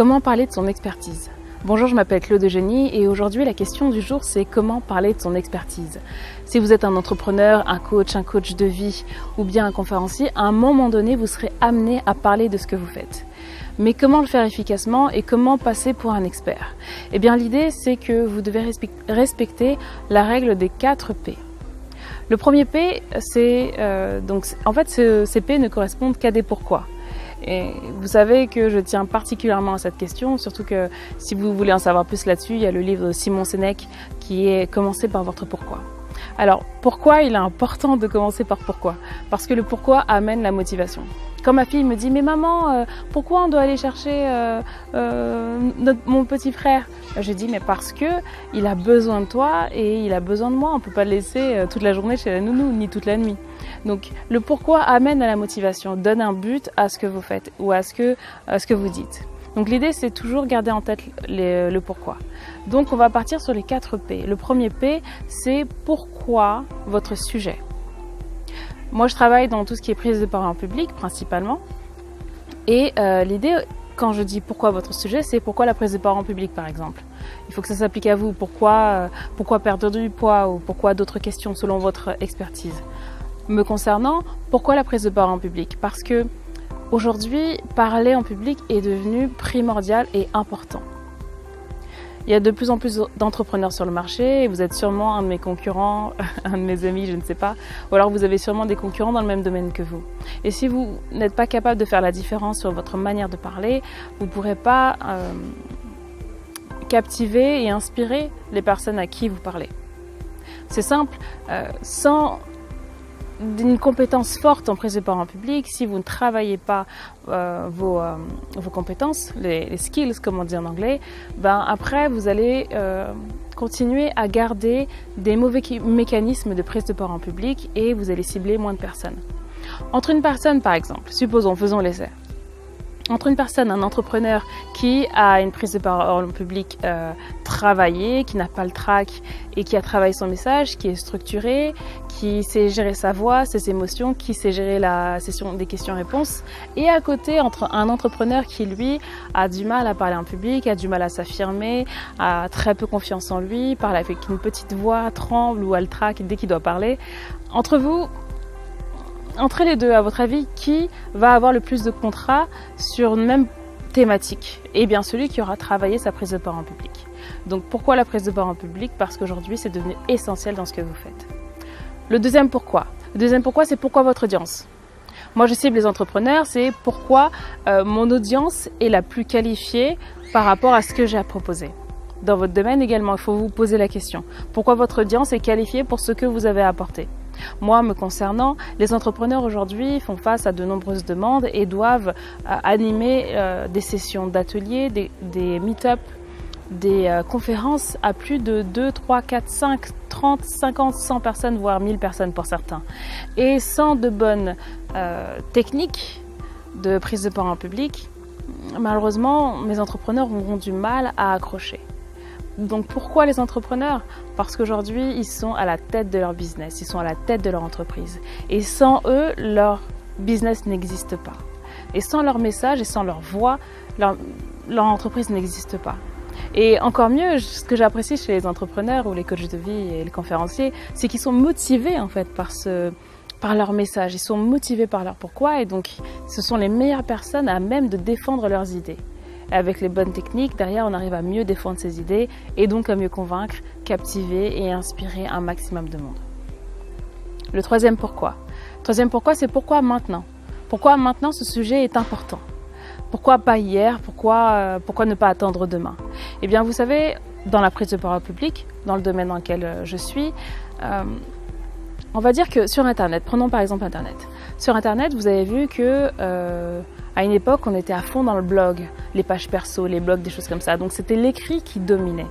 Comment parler de son expertise? Bonjour, je m'appelle Claude Eugénie et aujourd'hui la question du jour c'est comment parler de son expertise. Si vous êtes un entrepreneur, un coach de vie ou bien un conférencier, à un moment donné vous serez amené à parler de ce que vous faites. Mais comment le faire efficacement et comment passer pour un expert? Eh bien l'idée c'est que vous devez respecter la règle des 4 P. Le premier P, c'est ces P ne correspondent qu'à des pourquoi. Et vous savez que je tiens particulièrement à cette question, surtout que si vous voulez en savoir plus là-dessus, il y a le livre de Simon Sinek qui est Commencez par votre pourquoi. Alors, pourquoi il est important de commencer par pourquoi? Parce que le pourquoi amène la motivation. Quand ma fille me dit « Mais maman, pourquoi on doit aller chercher mon petit frère ?» Je dis « Mais parce que il a besoin de toi et il a besoin de moi. On ne peut pas le laisser toute la journée chez la nounou, ni toute la nuit. » Donc, le pourquoi amène à la motivation, donne un but à ce que vous faites ou à ce que vous dites. Donc, l'idée, c'est toujours garder en tête le pourquoi. Donc, on va partir sur les 4 P. Le premier P, c'est pourquoi votre sujet. Moi, je travaille dans tout ce qui est prise de parole en public, principalement. Et l'idée, quand je dis pourquoi votre sujet, c'est pourquoi la prise de parole en public, par exemple. Il faut que ça s'applique à vous. Pourquoi perdre du poids ou pourquoi d'autres questions selon votre expertise. Me concernant, pourquoi la prise de parole en public? Parce que aujourd'hui, parler en public est devenu primordial et important. Il y a de plus en plus d'entrepreneurs sur le marché et vous êtes sûrement un de mes concurrents, un de mes amis, je ne sais pas. Ou alors vous avez sûrement des concurrents dans le même domaine que vous. Et si vous n'êtes pas capable de faire la différence sur votre manière de parler, vous ne pourrez pas captiver et inspirer les personnes à qui vous parlez. C'est simple, sans une compétence forte en prise de parole en public, si vous ne travaillez pas vos compétences, les skills comme on dit en anglais, après vous allez continuer à garder des mauvais mécanismes de prise de parole en public et vous allez cibler moins de personnes. Entre une personne par exemple, faisons l'essai, entre une personne, un entrepreneur qui a une prise de parole en public travaillée, qui n'a pas le trac et qui a travaillé son message, qui est structuré, qui sait gérer sa voix, ses émotions, qui sait gérer la session des questions-réponses. Et à côté, entre un entrepreneur qui, lui, a du mal à parler en public, a du mal à s'affirmer, a très peu confiance en lui, parle avec une petite voix, tremble ou a le trac dès qu'il doit parler. Entre les deux, à votre avis, qui va avoir le plus de contrats sur une même thématique? Eh bien, celui qui aura travaillé sa prise de parole en public. Donc, pourquoi la prise de parole en public? Parce qu'aujourd'hui, c'est devenu essentiel dans ce que vous faites. Le deuxième pourquoi, c'est pourquoi votre audience? Moi, je cible les entrepreneurs, c'est pourquoi mon audience est la plus qualifiée par rapport à ce que j'ai à proposer. Dans votre domaine également, il faut vous poser la question. Pourquoi votre audience est qualifiée pour ce que vous avez à apporter? Moi, me concernant, les entrepreneurs aujourd'hui font face à de nombreuses demandes et doivent animer des sessions d'ateliers, des meet-up, des conférences à plus de 2, 3, 4, 5, 30, 50, 100 personnes, voire 1000 personnes pour certains. Et sans de bonnes techniques de prise de parole en public, malheureusement, mes entrepreneurs auront du mal à accrocher. Donc pourquoi les entrepreneurs? Parce qu'aujourd'hui, ils sont à la tête de leur business, ils sont à la tête de leur entreprise. Et sans eux, leur business n'existe pas. Et sans leur message et sans leur voix, leur entreprise n'existe pas. Et encore mieux, ce que j'apprécie chez les entrepreneurs ou les coachs de vie et les conférenciers, c'est qu'ils sont motivés en fait par leur message, ils sont motivés par leur pourquoi et donc ce sont les meilleures personnes à même de défendre leurs idées. Avec les bonnes techniques, derrière, on arrive à mieux défendre ses idées et donc à mieux convaincre, captiver et inspirer un maximum de monde. Le troisième pourquoi. C'est pourquoi maintenant? Pourquoi maintenant ce sujet est important? Pourquoi pas hier? Pourquoi ne pas attendre demain? Eh bien, vous savez, dans la prise de parole publique, dans le domaine dans lequel je suis, on va dire que sur Internet, prenons par exemple Internet. Sur Internet, vous avez vu que à une époque, on était à fond dans le blog, les pages perso, les blogs, des choses comme ça. Donc c'était l'écrit qui dominait.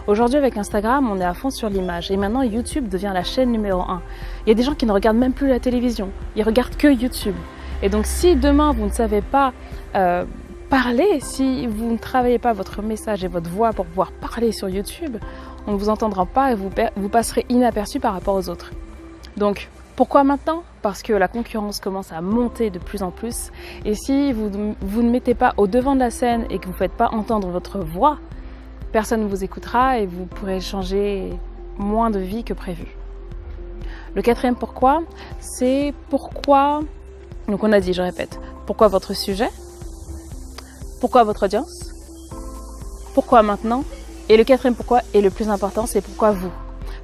Aujourd'hui, avec Instagram, on est à fond sur l'image. Et maintenant, YouTube devient la chaîne numéro 1. Il y a des gens qui ne regardent même plus la télévision. Ils regardent que YouTube. Et donc, si demain, vous ne savez pas parler, si vous ne travaillez pas votre message et votre voix pour pouvoir parler sur YouTube, on ne vous entendra pas et vous passerez inaperçu par rapport aux autres. Donc, Pourquoi maintenant? Parce que la concurrence commence à monter de plus en plus. Et si vous ne mettez pas au devant de la scène et que vous ne faites pas entendre votre voix, personne ne vous écoutera et vous pourrez changer moins de vie que prévu. Le quatrième pourquoi, c'est pourquoi, donc on a dit, je répète, pourquoi votre sujet? Pourquoi votre audience? Pourquoi maintenant? Et le quatrième pourquoi, et le plus important, c'est pourquoi vous?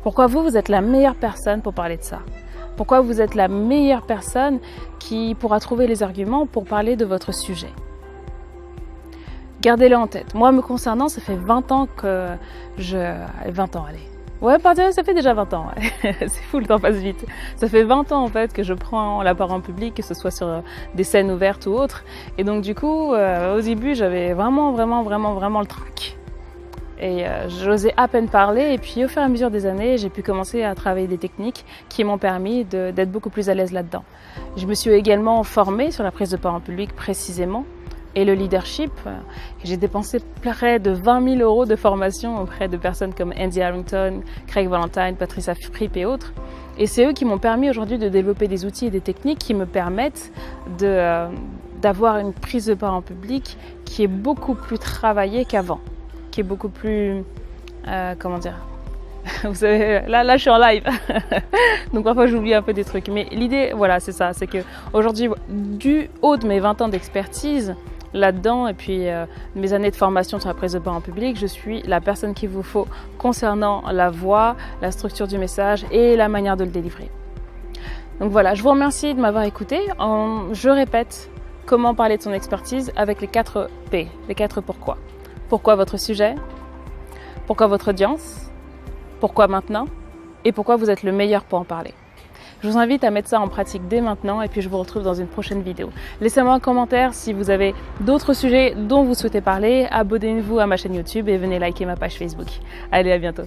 Pourquoi vous êtes la meilleure personne pour parler de ça? Pourquoi vous êtes la meilleure personne qui pourra trouver les arguments pour parler de votre sujet? Gardez-le en tête. Moi, me concernant, ça fait 20 ans que 20 ans, allez. Ouais, ça fait déjà 20 ans. Ouais. C'est fou, le temps passe vite. Ça fait 20 ans, en fait, que je prends la parole en public, que ce soit sur des scènes ouvertes ou autres. Et donc, du coup, au début, j'avais vraiment le trac. Et j'osais à peine parler. Et puis, au fur et à mesure des années, j'ai pu commencer à travailler des techniques qui m'ont permis d'être beaucoup plus à l'aise là-dedans. Je me suis également formée sur la prise de parole en public précisément et le leadership. J'ai dépensé près de 20 000 € de formation auprès de personnes comme Andy Harrington, Craig Valentine, Patricia Fripp et autres. Et c'est eux qui m'ont permis aujourd'hui de développer des outils et des techniques qui me permettent d'avoir une prise de parole en public qui est beaucoup plus travaillée qu'avant, qui est beaucoup plus, comment dire, vous savez, là je suis en live, donc parfois j'oublie un peu des trucs. Mais l'idée, voilà, c'est ça, c'est que aujourd'hui, du haut de mes 20 ans d'expertise là-dedans et puis mes années de formation sur la prise de parole en public, je suis la personne qu'il vous faut concernant la voix, la structure du message et la manière de le délivrer. Donc voilà, je vous remercie de m'avoir écouté. Je répète, comment parler de son expertise avec les 4 P, les 4 pourquoi. Pourquoi votre sujet? Pourquoi votre audience? Pourquoi maintenant? Et pourquoi vous êtes le meilleur pour en parler? Je vous invite à mettre ça en pratique dès maintenant et puis je vous retrouve dans une prochaine vidéo. Laissez-moi un commentaire si vous avez d'autres sujets dont vous souhaitez parler. Abonnez-vous à ma chaîne YouTube et venez liker ma page Facebook. Allez, à bientôt.